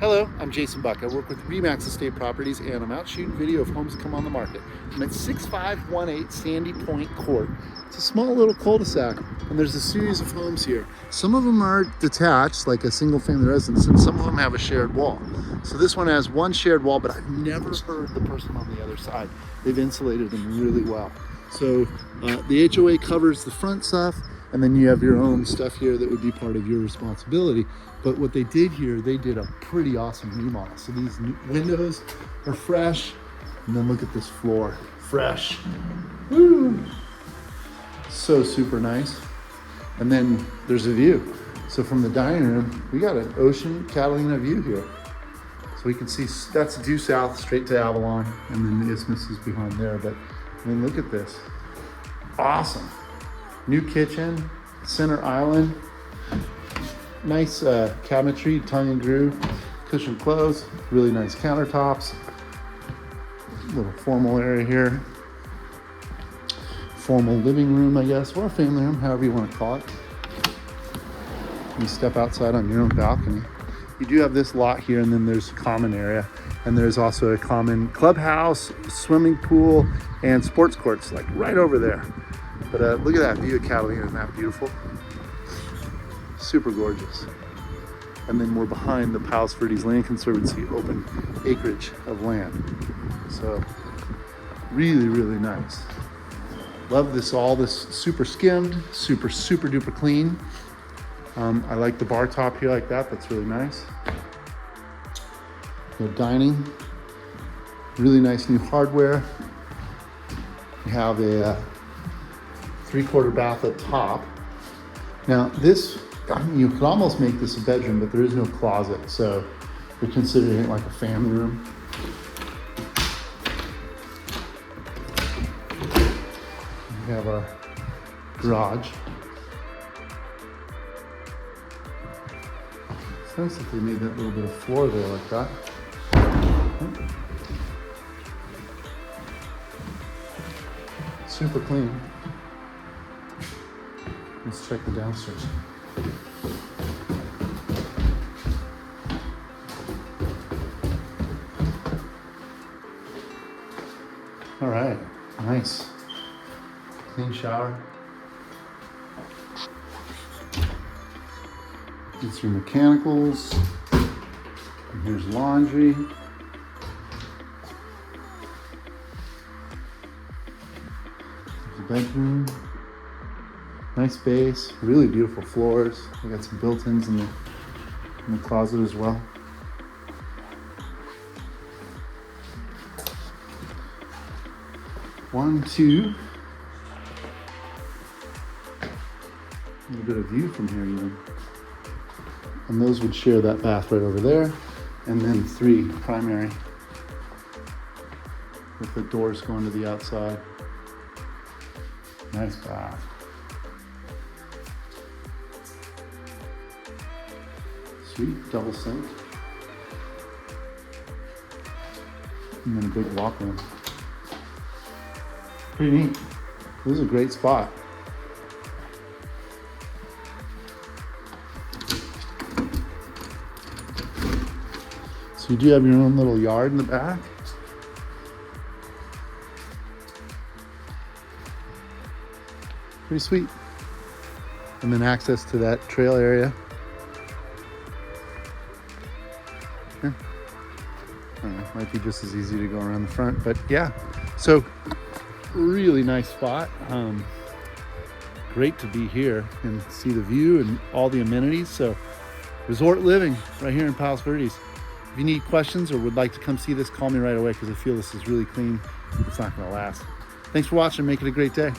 Hello, I'm Jason Buck. I work with Remax Estate Properties and I'm out shooting video of homes come on the market. I'm at 6518 Sandy Point Court. It's a small little cul-de-sac and there's a series of homes here. Some of them are detached, like a single family residence, and some of them have a shared wall. So this one has one shared wall, but I've never heard the person on the other side. They've insulated them really well. So the HOA covers the front stuff, and then you have your own stuff here that would be part of your responsibility. But what they did here, they did a pretty awesome remodel. So these windows are fresh, and then look at this floor, fresh. Woo! So super nice. And then there's a view. So from the dining room, we got an ocean Catalina view here. So we can see that's due south straight to Avalon, and then the isthmus is behind there. But I mean, look at this. Awesome. New kitchen, center island, nice cabinetry, tongue and groove, cushion clothes, really nice countertops, little formal area here, formal living room, I guess, or a family room, however you want to call it. You step outside on your own balcony. You do have this lot here, and then there's a common area, and there's also a common clubhouse, swimming pool, and sports courts, like right over there. But look at that view of Catalina, isn't that beautiful? Super gorgeous. And then we're behind the Palos Verdes Land Conservancy open acreage of land. So really, really nice. Love this, all this super skimmed, super duper clean. I like the bar top here like that, that's really nice. The dining, really nice new hardware. We have a 3/4 bath at top. Now this, you could almost make this a bedroom, but there is no closet, so we're considering it like a family room. We have our garage. It's nice that they made that little bit of floor there like that. Super clean. Let's check the downstairs. All right, nice. Clean shower. It's your mechanicals. And here's laundry. There's a bedroom. Nice base, really beautiful floors. We got some built-ins in the closet as well. One, two. A little bit of view from here even. And those would share that bath right over there. And then 3 primary with the doors going to the outside. Nice bath. Sweet, double sink. And then a big walk-in. Pretty neat. This is a great spot. So you do have your own little yard in the back. Pretty sweet. And then access to that trail area. I don't know, might be just as easy to go around the front, but yeah. So really nice spot. Great to be here and see the view and all the amenities. So resort living right here in Palos Verdes. If you need questions or would like to come see this, call me right away because I feel this is really clean. It's not going to last. Thanks for watching. Make it a great day.